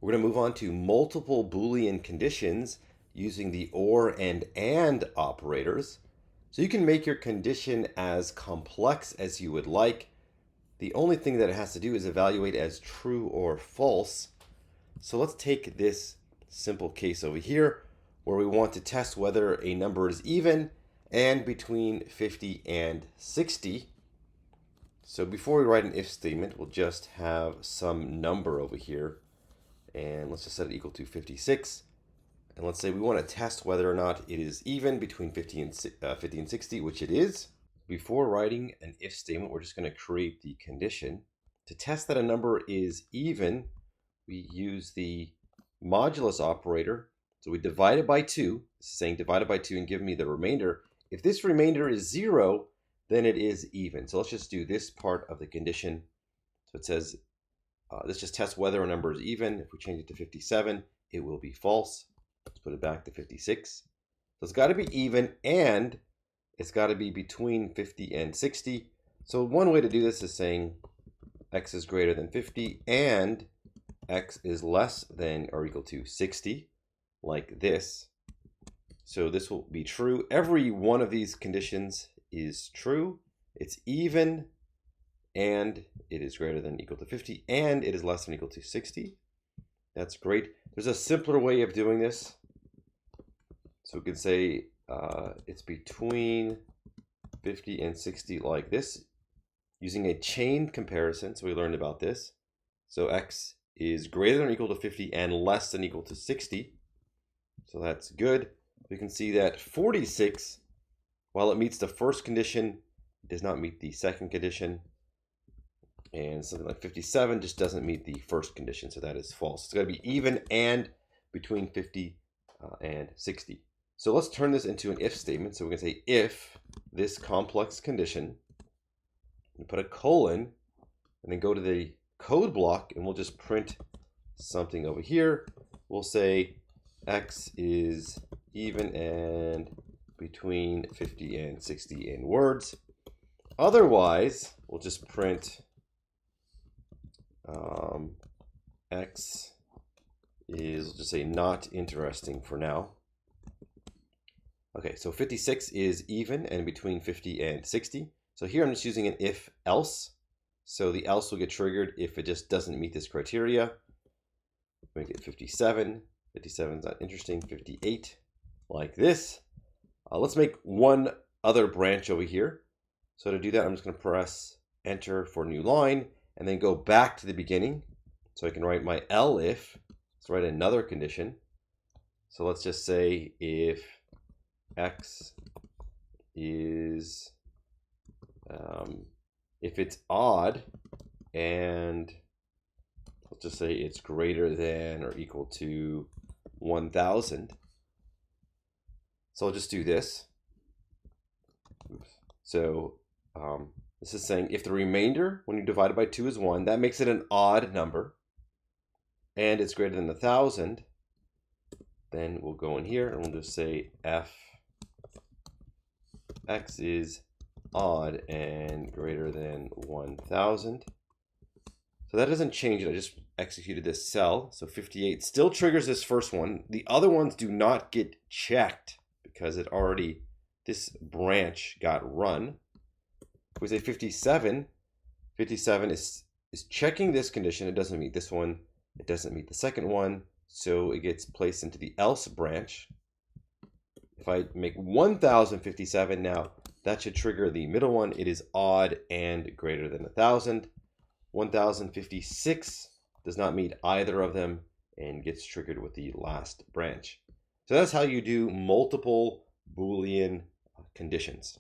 We're going to move on to multiple Boolean conditions using the or and operators. So you can make your condition as complex as you would like. The only thing that it has to do is evaluate as true or false. So let's take this simple case over here where we want to test whether a number is even and between 50 and 60. So before we write an if statement, we'll just have some number over here. And let's just set it equal to 56. And let's say we want to test whether or not it is even between 50 and 60, which it is. Before writing an if statement, we're just going to create the condition. To test that a number is even, we use the modulus operator. So we divide it by 2. This is saying divided by 2 and give me the remainder. If this remainder is 0, then it is even. So let's just do this part of the condition. So it says, this just tests whether a number is even. If we change it to 57, it will be false. Let's put it back to 56. So it's got to be even and it's got to be between 50 and 60. So one way to do this is saying x is greater than 50 and x is less than or equal to 60, like this. So this will be true. Every one of these conditions is true. It's even and it is greater than or equal to 50 and it is less than or equal to 60. That's great. There's a simpler way of doing this. So we can say it's between 50 and 60 like this using a chain comparison. So we learned about this. So x is greater than or equal to 50 and less than or equal to 60. So that's good. We can see that 46, while it meets the first condition, it does not meet the second condition. And something like 57 just doesn't meet the first condition, so that is false. It's got to be even and between 50 and 60. So let's turn this into an if statement. So we can say if this complex condition, and put a colon, and then go to the code block, and we'll just print something over here. We'll say x is even and between 50 and 60 in words. Otherwise, we'll just print x is, we'll just say not interesting for now. Okay, so 56 is even and between 50 and 60. So here I'm just using an if else. So the else will get triggered if it just doesn't meet this criteria. Make it 57. 57 is not interesting. 58, like this. Let's make one other branch over here. So to do that, I'm just going to press enter for new line and then go back to the beginning. So I can write my elif. Let's write another condition. So let's just say if x is, if it's odd, and let's just say it's greater than or equal to 1000. So I'll just do this. Oops. So this is saying if the remainder, when you divide it by 2, is 1, that makes it an odd number, and it's greater than 1000, then we'll go in here and we'll just say f x is odd and greater than 1000. So that doesn't change it. I just executed this cell. So 58 still triggers this first one. The other ones do not get checked because it already, this branch got run. If we say 57, 57 is checking this condition. It doesn't meet this one. It doesn't meet the second one. So it gets placed into the else branch. If I make 1057 now, that should trigger the middle one. It is odd and greater than 1000. 1056 does not meet either of them and gets triggered with the last branch. So that's how you do multiple Boolean conditions.